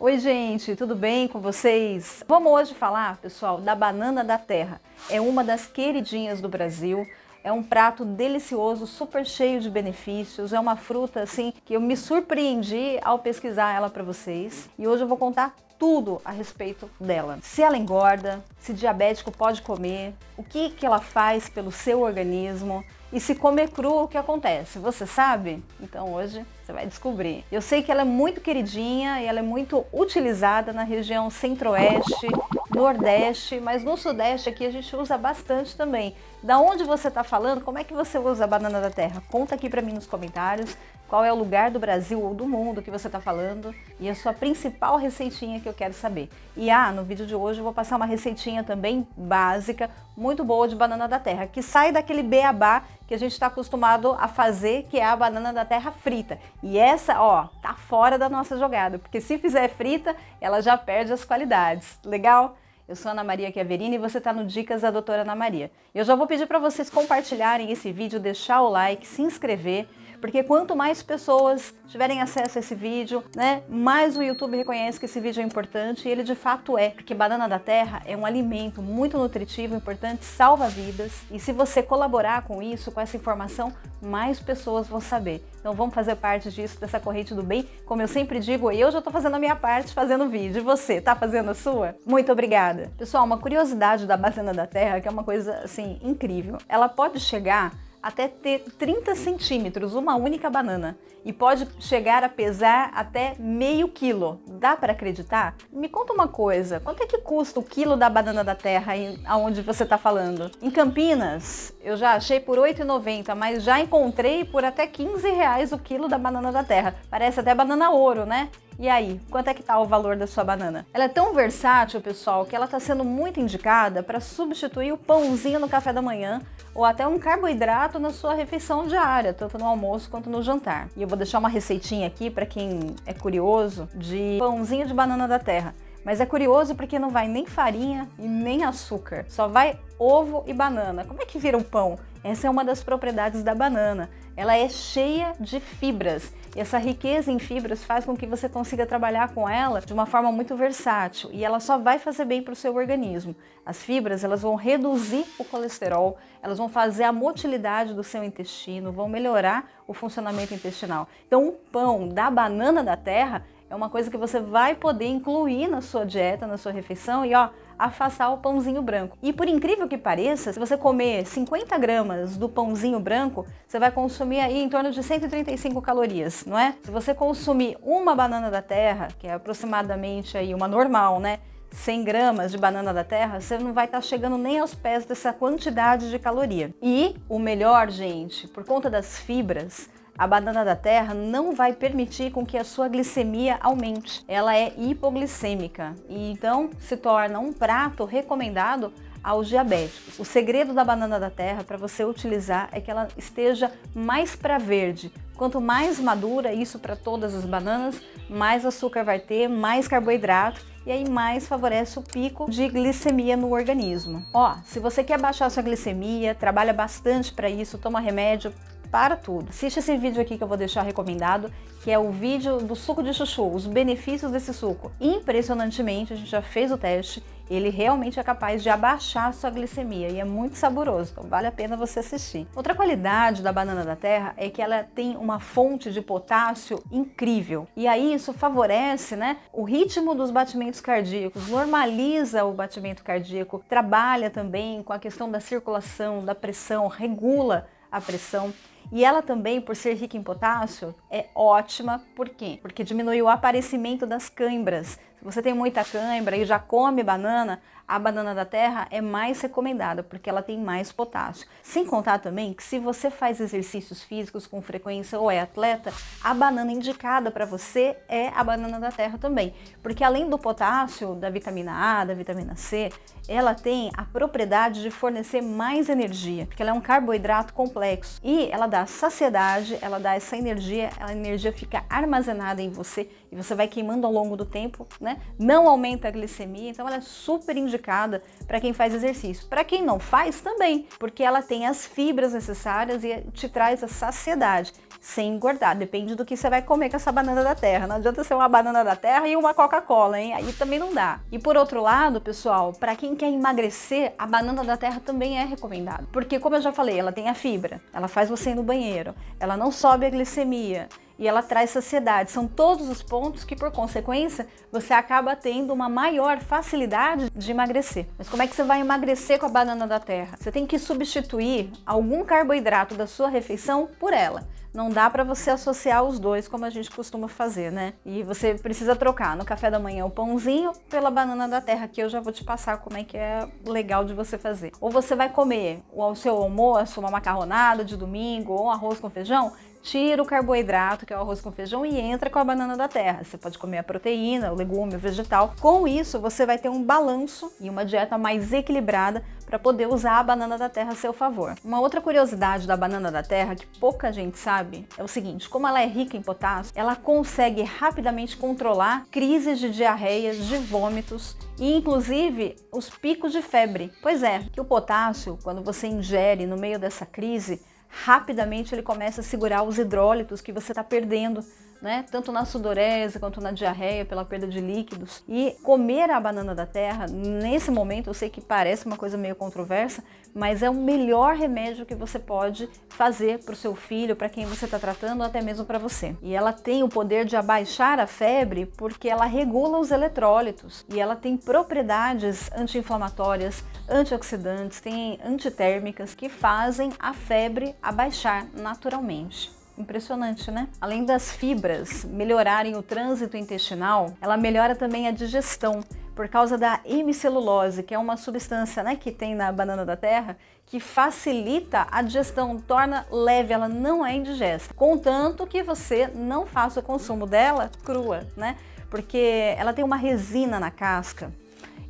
Oi gente, tudo bem com vocês? Vamos hoje falar, pessoal, da banana da terra. É uma das queridinhas do Brasil, é um prato delicioso, super cheio de benefícios, é uma fruta assim que eu me surpreendi ao pesquisar ela para vocês. E hoje eu vou contar tudo a respeito dela. Se ela engorda, se diabético pode comer, o que ela faz pelo seu organismo e se comer cru, o que acontece? Você sabe? Então hoje você vai descobrir. Eu sei que ela é muito queridinha e ela é muito utilizada na região centro-oeste, nordeste, mas no sudeste aqui a gente usa bastante também. Da onde você está falando? Como é que você usa a banana da terra? Conta aqui para mim nos comentários qual é o lugar do Brasil ou do mundo que você está falando e a sua principal receitinha que eu quero saber. E no vídeo de hoje eu vou passar uma receitinha também básica, muito boa de banana da terra, que sai daquele beabá que a gente está acostumado a fazer, que é a banana da terra frita. E essa, ó, tá fora da nossa jogada, porque se fizer frita, ela já perde as qualidades. Legal? Eu sou Ana Maria Chiaverini e você está no Dicas da Doutora Ana Maria. Eu já vou pedir para vocês compartilharem esse vídeo, deixar o like, se inscrever, porque quanto mais pessoas tiverem acesso a esse vídeo, né, mais o YouTube reconhece que esse vídeo é importante, e ele de fato é, porque banana da terra é um alimento muito nutritivo, importante, salva vidas, e se você colaborar com isso, com essa informação, mais pessoas vão saber. Então vamos fazer parte disso, dessa corrente do bem. Como eu sempre digo, eu já estou fazendo a minha parte fazendo vídeo, e você, tá fazendo a sua? Muito obrigada! Pessoal, uma curiosidade da banana da terra, que é uma coisa assim incrível, ela pode chegar até ter 30 centímetros, uma única banana, e pode chegar a pesar até meio quilo. Dá para acreditar? Me conta uma coisa, quanto é que custa o quilo da banana da terra aí aonde você está falando? Em Campinas, eu já achei por R$ 8,90, mas já encontrei por até R$ 15 o quilo da banana da terra. Parece até banana ouro, né? E aí, quanto é que tá o valor da sua banana? Ela é tão versátil, pessoal, que ela está sendo muito indicada para substituir o pãozinho no café da manhã ou até um carboidrato na sua refeição diária, tanto no almoço quanto no jantar. E eu vou deixar uma receitinha aqui para quem é curioso de pãozinho de banana da terra. Mas é curioso porque não vai nem farinha e nem açúcar, só vai ovo e banana. Como é que vira um pão? Essa é uma das propriedades da banana. Ela é cheia de fibras e essa riqueza em fibras faz com que você consiga trabalhar com ela de uma forma muito versátil e ela só vai fazer bem para o seu organismo. As fibras, elas vão reduzir o colesterol, elas vão fazer a motilidade do seu intestino, vão melhorar o funcionamento intestinal. Então o pão da banana da terra é uma coisa que você vai poder incluir na sua dieta, na sua refeição e afastar o pãozinho branco. E por incrível que pareça, se você comer 50 gramas do pãozinho branco, você vai consumir aí em torno de 135 calorias, não é? Se você consumir uma banana da terra, que é aproximadamente aí uma normal, né? 100 gramas de banana da terra, você não vai estar chegando nem aos pés dessa quantidade de caloria. E o melhor, gente, por conta das fibras, a banana da terra não vai permitir com que a sua glicemia aumente. Ela é hipoglicêmica e então se torna um prato recomendado aos diabéticos. O segredo da banana da terra para você utilizar é que ela esteja mais para verde. Quanto mais madura, isso para todas as bananas, mais açúcar vai ter, mais carboidrato e aí mais favorece o pico de glicemia no organismo. Se você quer baixar a sua glicemia, trabalha bastante para isso, toma remédio, para tudo. Assiste esse vídeo aqui que eu vou deixar recomendado, que é o vídeo do suco de chuchu, os benefícios desse suco. Impressionantemente, a gente já fez o teste, ele realmente é capaz de abaixar a sua glicemia e é muito saboroso, então vale a pena você assistir. Outra qualidade da banana da terra é que ela tem uma fonte de potássio incrível. E aí isso favorece, né, o ritmo dos batimentos cardíacos, normaliza o batimento cardíaco, trabalha também com a questão da circulação, da pressão, regula a pressão. E ela também, por ser rica em potássio, é ótima. Por quê? Porque diminui o aparecimento das cãibras. Se você tem muita cãibra e já come banana, a banana da terra é mais recomendada, porque ela tem mais potássio. Sem contar também que se você faz exercícios físicos com frequência ou é atleta, a banana indicada para você é a banana da terra também. Porque além do potássio, da vitamina A, da vitamina C, ela tem a propriedade de fornecer mais energia, porque ela é um carboidrato complexo e ela dá dá saciedade, ela dá essa energia, a energia fica armazenada em você e você vai queimando ao longo do tempo, né? Não aumenta a glicemia, então ela é super indicada para quem faz exercício. Para quem não faz também, porque ela tem as fibras necessárias e te traz a saciedade, sem engordar. Depende do que você vai comer com essa banana da terra. Não adianta ser uma banana da terra e uma Coca-Cola, hein? Aí também não dá. E por outro lado, pessoal, para quem quer emagrecer, a banana da terra também é recomendada. Porque, como eu já falei, ela tem a fibra, ela faz você ir no banheiro, ela não sobe a glicemia e ela traz saciedade. São todos os pontos que, por consequência, você acaba tendo uma maior facilidade de emagrecer. Mas como é que você vai emagrecer com a banana da terra? Você tem que substituir algum carboidrato da sua refeição por ela. Não dá para você associar os dois como a gente costuma fazer, né? E você precisa trocar no café da manhã o pãozinho pela banana da terra, que eu já vou te passar como é que é legal de você fazer. Ou você vai comer o seu almoço, uma macarronada de domingo ou um arroz com feijão, tira o carboidrato, que é o arroz com feijão, e entra com a banana da terra. Você pode comer a proteína, o legume, o vegetal. Com isso, você vai ter um balanço e uma dieta mais equilibrada para poder usar a banana da terra a seu favor. Uma outra curiosidade da banana da terra que pouca gente sabe é o seguinte: como ela é rica em potássio, ela consegue rapidamente controlar crises de diarreias, de vômitos e inclusive os picos de febre. Pois é, que o potássio, quando você ingere no meio dessa crise, rapidamente ele começa a segurar os hidrólitos que você está perdendo, né? Tanto na sudorese quanto na diarreia, pela perda de líquidos. E comer a banana da terra, nesse momento, eu sei que parece uma coisa meio controversa, mas é o melhor remédio que você pode fazer para o seu filho, para quem você está tratando, ou até mesmo para você. E ela tem o poder de abaixar a febre porque ela regula os eletrólitos e ela tem propriedades anti-inflamatórias, antioxidantes, tem antitérmicas que fazem a febre abaixar naturalmente. Impressionante, né? Além das fibras melhorarem o trânsito intestinal, ela melhora também a digestão por causa da hemicelulose, que é uma substância, né, que tem na banana da terra, que facilita a digestão, torna leve, ela não é indigesta, contanto que você não faça o consumo dela crua, né? Porque ela tem uma resina na casca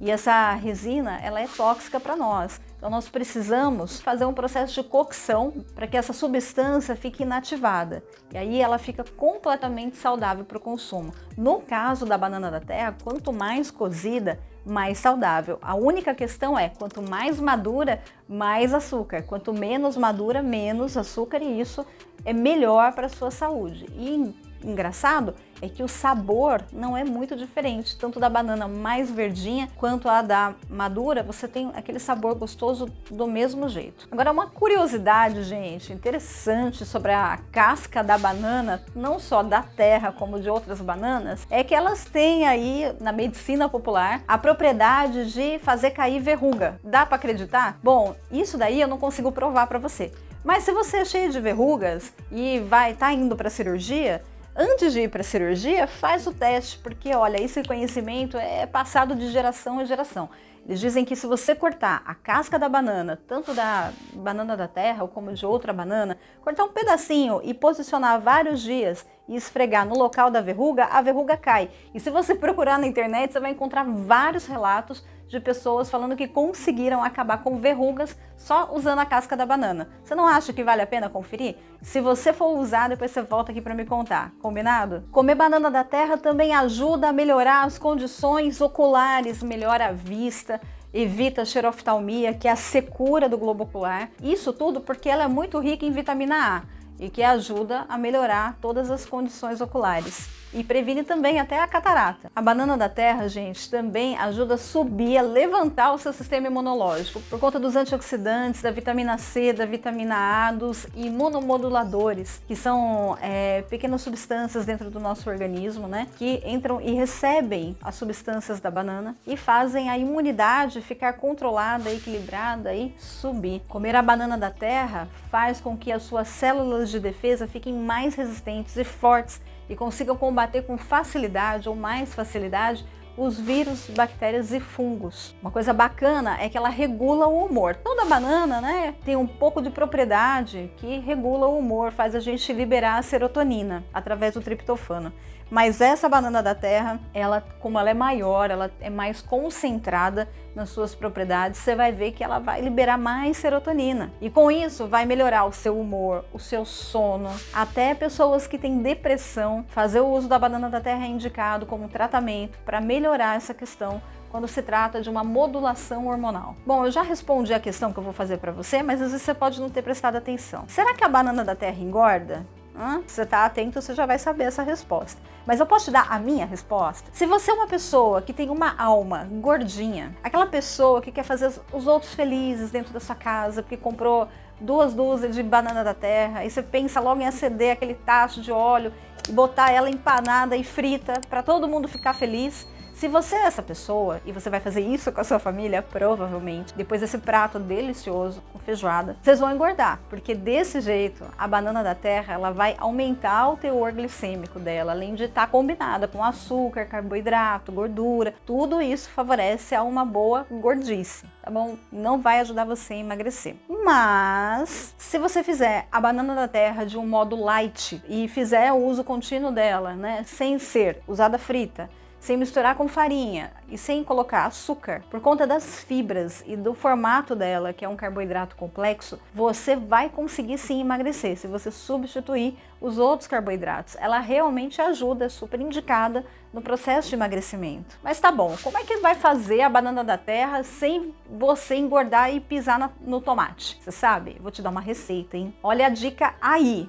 e essa resina, ela é tóxica para nós. Então nós precisamos fazer um processo de cocção para que essa substância fique inativada. E aí ela fica completamente saudável para o consumo. No caso da banana da terra, quanto mais cozida, mais saudável. A única questão é, quanto mais madura, mais açúcar. Quanto menos madura, menos açúcar, e isso é melhor para a sua saúde. E engraçado é que o sabor não é muito diferente, tanto da banana mais verdinha quanto a da madura, você tem aquele sabor gostoso do mesmo jeito. Agora, uma curiosidade, gente, interessante sobre a casca da banana, não só da terra como de outras bananas, é que elas têm aí, na medicina popular, a propriedade de fazer cair verruga. Dá para acreditar? Bom, isso daí eu não consigo provar para você. Mas se você é cheio de verrugas e tá indo para cirurgia, antes de ir para a cirurgia, faz o teste, porque olha, esse conhecimento é passado de geração em geração. Eles dizem que se você cortar a casca da banana, tanto da banana da terra como de outra banana, cortar um pedacinho e posicionar vários dias e esfregar no local da verruga, a verruga cai. E se você procurar na internet, você vai encontrar vários relatos de pessoas falando que conseguiram acabar com verrugas só usando a casca da banana. Você não acha que vale a pena conferir? Se você for usar, depois você volta aqui para me contar, combinado? Comer banana da terra também ajuda a melhorar as condições oculares, melhora a vista, evita a xeroftalmia, que é a secura do globo ocular. Isso tudo porque ela é muito rica em vitamina A e que ajuda a melhorar todas as condições oculares. E previne também até a catarata. A banana da terra, gente, também ajuda a subir, a levantar o seu sistema imunológico por conta dos antioxidantes, da vitamina C, da vitamina A, dos imunomoduladores, que são pequenas substâncias dentro do nosso organismo, né, que entram e recebem as substâncias da banana e fazem a imunidade ficar controlada, equilibrada e subir. Comer a banana da terra faz com que as suas células de defesa fiquem mais resistentes e fortes e consigam combater com facilidade ou mais facilidade os vírus, bactérias e fungos. Uma coisa bacana é que ela regula o humor. Toda banana, né, tem um pouco de propriedade que regula o humor, faz a gente liberar a serotonina através do triptofano. Mas essa banana da terra, como ela é maior, ela é mais concentrada nas suas propriedades, você vai ver que ela vai liberar mais serotonina. E com isso vai melhorar o seu humor, o seu sono. Até pessoas que têm depressão, fazer o uso da banana da terra é indicado como tratamento para melhorar essa questão quando se trata de uma modulação hormonal. Bom, eu já respondi a questão que eu vou fazer para você, mas às vezes você pode não ter prestado atenção. Será que a banana da terra engorda? Se você está atento, você já vai saber essa resposta. Mas eu posso te dar a minha resposta? Se você é uma pessoa que tem uma alma gordinha, aquela pessoa que quer fazer os outros felizes dentro da sua casa, porque comprou 2 dúzias de banana da terra, e você pensa logo em acender aquele tacho de óleo e botar ela empanada e frita para todo mundo ficar feliz. Se você é essa pessoa e você vai fazer isso com a sua família, provavelmente, depois desse prato delicioso com feijoada, vocês vão engordar, porque desse jeito a banana da terra ela vai aumentar o teor glicêmico dela, além de estar combinada com açúcar, carboidrato, gordura, tudo isso favorece a uma boa gordice, tá bom? Não vai ajudar você a emagrecer. Mas se você fizer a banana da terra de um modo light e fizer o uso contínuo dela, né, sem ser usada frita, sem misturar com farinha e sem colocar açúcar, por conta das fibras e do formato dela, que é um carboidrato complexo, você vai conseguir sim emagrecer se você substituir os outros carboidratos. Ela realmente ajuda, é super indicada no processo de emagrecimento. Mas tá bom, como é que vai fazer a banana da terra sem você engordar e pisar no tomate? Você sabe? Vou te dar uma receita, hein? Olha a dica aí!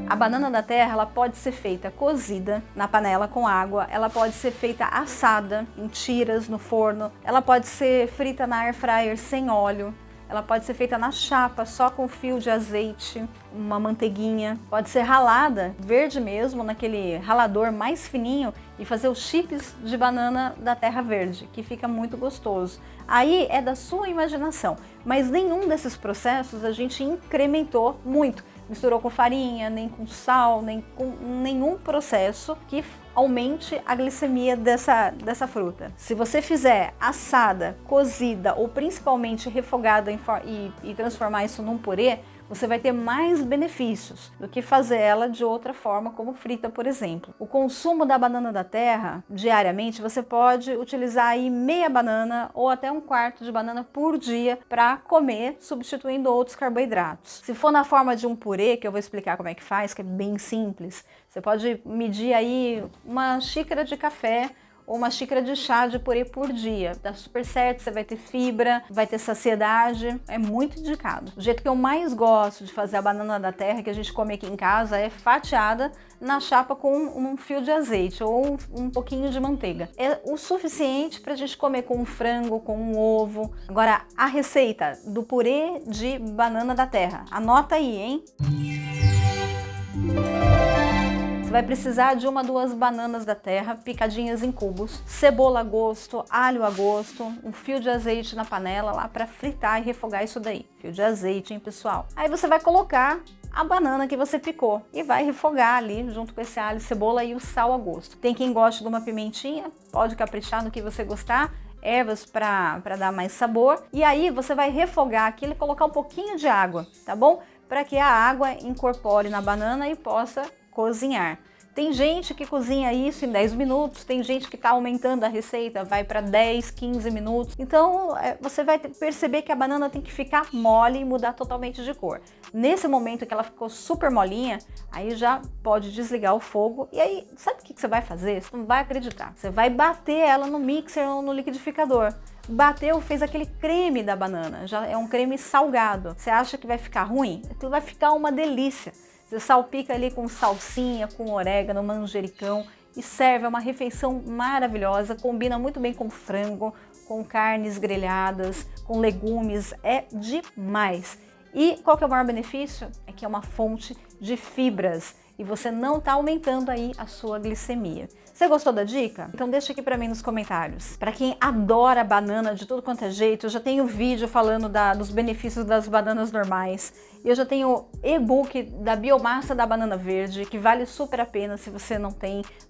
A banana da terra ela pode ser feita cozida na panela com água, ela pode ser feita assada em tiras no forno, ela pode ser frita na air fryer sem óleo, ela pode ser feita na chapa só com fio de azeite, uma manteiguinha, pode ser ralada verde mesmo naquele ralador mais fininho e fazer os chips de banana da terra verde, que fica muito gostoso. Aí é da sua imaginação, mas nenhum desses processos a gente incrementou muito. Misturou com farinha, nem com sal, nem com nenhum processo que aumente a glicemia dessa fruta. Se você fizer assada, cozida ou principalmente refogada e transformar isso num purê, você vai ter mais benefícios do que fazer ela de outra forma, como frita, por exemplo. O consumo da banana da terra, diariamente, você pode utilizar aí meia banana ou até 1/4 de banana por dia para comer, substituindo outros carboidratos. Se for na forma de um purê, que eu vou explicar como é que faz, que é bem simples, você pode medir aí uma xícara de café ou uma xícara de chá de purê por dia. Dá super certo, você vai ter fibra, vai ter saciedade, é muito indicado. O jeito que eu mais gosto de fazer a banana da terra, que a gente come aqui em casa, é fatiada na chapa com um fio de azeite ou um pouquinho de manteiga. É o suficiente para a gente comer com um frango, com um ovo. Agora, a receita do purê de banana da terra, anota aí, hein? Você vai precisar de 1 a 2 bananas da terra picadinhas em cubos, cebola a gosto, alho a gosto, um fio de azeite na panela lá para fritar e refogar isso daí. Fio de azeite, hein, pessoal? Aí você vai colocar a banana que você picou e vai refogar ali junto com esse alho, cebola e o sal a gosto. Tem quem goste de uma pimentinha, pode caprichar no que você gostar, ervas para dar mais sabor. E aí você vai refogar aquilo e colocar um pouquinho de água, tá bom? Para que a água incorpore na banana e possa cozinhar. Tem gente que cozinha isso em 10 minutos, tem gente que está aumentando a receita, vai para 10, 15 minutos. Então você vai perceber que a banana tem que ficar mole e mudar totalmente de cor. Nesse momento que ela ficou super molinha, aí já pode desligar o fogo. E aí, sabe o que você vai fazer? Você não vai acreditar. Você vai bater ela no mixer ou no liquidificador. Bateu, fez aquele creme da banana, já é um creme salgado. Você acha que vai ficar ruim? Aquilo vai ficar uma delícia. Você salpica ali com salsinha, com orégano, manjericão e serve, é uma refeição maravilhosa, combina muito bem com frango, com carnes grelhadas, com legumes, é demais. E qual que é o maior benefício? É que é uma fonte de fibras. e você não está aumentando aí a sua glicemia. Você gostou da dica? Então deixa aqui para mim nos comentários. Para quem adora banana de tudo quanto é jeito, eu já tenho vídeo falando dos benefícios das bananas normais. E eu já tenho e-book da biomassa da banana verde, que vale super a pena se você não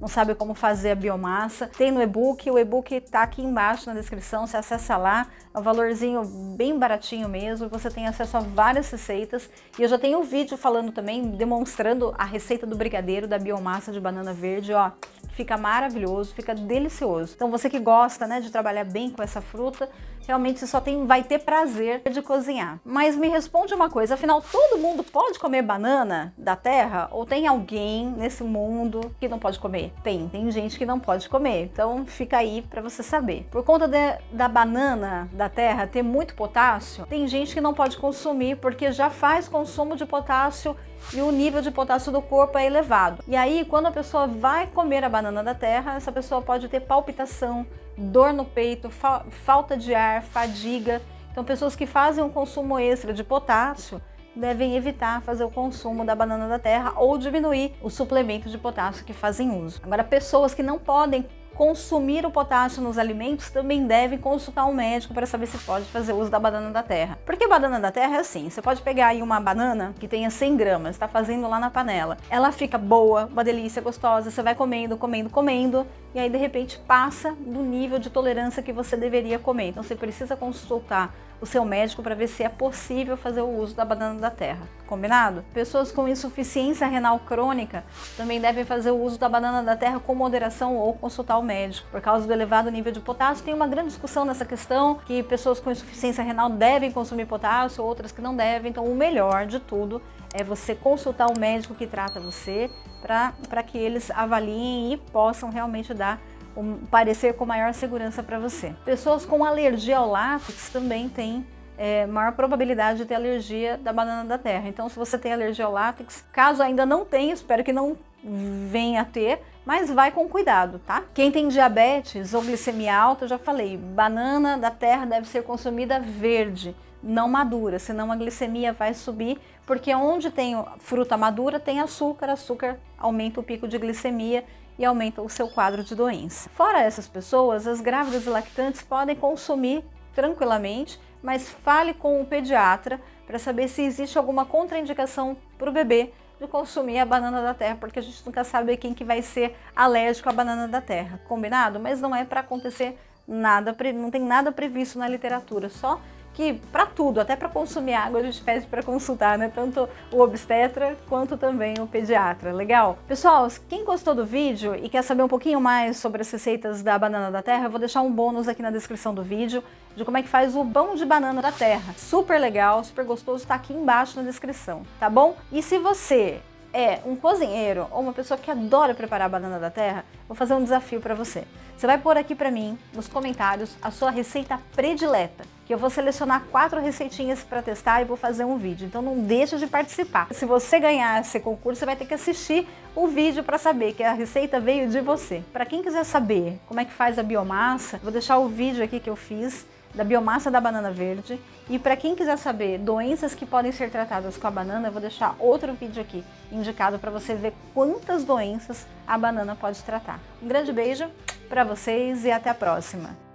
sabe como fazer a biomassa. Tem no e-book, o e-book tá aqui embaixo na descrição, você acessa lá, é um valorzinho bem baratinho mesmo, você tem acesso a várias receitas. E eu já tenho um vídeo falando também, demonstrando a receita do brigadeiro da biomassa de banana verde, ó. Fica maravilhoso, fica delicioso. Então você que gosta, né, de trabalhar bem com essa fruta, realmente vai ter prazer de cozinhar. Mas me responde uma coisa, afinal todo mundo pode comer banana da terra? Ou tem alguém nesse mundo que não pode comer? Tem gente que não pode comer, então fica aí para você saber. Por conta da banana da terra ter muito potássio, tem gente que não pode consumir porque já faz consumo de potássio e o nível de potássio do corpo é elevado. E aí, quando a pessoa vai comer a banana da terra, essa pessoa pode ter palpitação, dor no peito, falta de ar, fadiga. Então, pessoas que fazem um consumo extra de potássio devem evitar fazer o consumo da banana da terra ou diminuir o suplemento de potássio que fazem uso. Agora, pessoas que não podem consumir o potássio nos alimentos também devem consultar um médico para saber se pode fazer uso da banana da terra. Porque banana da terra é assim, você pode pegar aí uma banana que tenha 100 gramas, está fazendo lá na panela. Ela fica boa, uma delícia, gostosa, você vai comendo, e aí de repente passa do nível de tolerância que você deveria comer. Então você precisa consultar o seu médico para ver se é possível fazer o uso da banana da terra. Combinado? Pessoas com insuficiência renal crônica também devem fazer o uso da banana da terra com moderação ou consultar o médico. Por causa do elevado nível de potássio, tem uma grande discussão nessa questão, que pessoas com insuficiência renal devem consumir potássio, outras que não devem. Então o melhor de tudo é você consultar o médico que trata você para que eles avaliem e possam realmente dar um parecer com maior segurança para você. Pessoas com alergia ao látex também têm maior probabilidade de ter alergia da banana da terra. Então, se você tem alergia ao látex, caso ainda não tenha, espero que não venha a ter, mas vai com cuidado, tá? Quem tem diabetes ou glicemia alta, eu já falei, banana da terra deve ser consumida verde, não madura, senão a glicemia vai subir, porque onde tem fruta madura tem açúcar, açúcar aumenta o pico de glicemia e aumenta o seu quadro de doença. Fora essas pessoas, as grávidas e lactantes podem consumir tranquilamente, mas fale com o pediatra para saber se existe alguma contraindicação para o bebê de consumir a banana da terra, porque a gente nunca sabe quem que vai ser alérgico à banana da terra, combinado? Mas não é para acontecer nada, não tem nada previsto na literatura, só que para tudo, até para consumir água, a gente pede para consultar, né? Tanto o obstetra quanto também o pediatra, legal? Pessoal, quem gostou do vídeo e quer saber um pouquinho mais sobre as receitas da banana da terra, eu vou deixar um bônus aqui na descrição do vídeo de como é que faz o pão de banana da terra. Super legal, super gostoso, tá aqui embaixo na descrição, tá bom? E se você é um cozinheiro ou uma pessoa que adora preparar a banana da terra, vou fazer um desafio para você. Você vai pôr aqui para mim, nos comentários, a sua receita predileta, que eu vou selecionar 4 receitinhas para testar e vou fazer um vídeo. Então não deixa de participar. Se você ganhar esse concurso, você vai ter que assistir o vídeo para saber que a receita veio de você. Para quem quiser saber como é que faz a biomassa, vou deixar o vídeo aqui que eu fiz da biomassa da banana verde. E para quem quiser saber doenças que podem ser tratadas com a banana, eu vou deixar outro vídeo aqui indicado para você ver quantas doenças a banana pode tratar. Um grande beijo para vocês e até a próxima!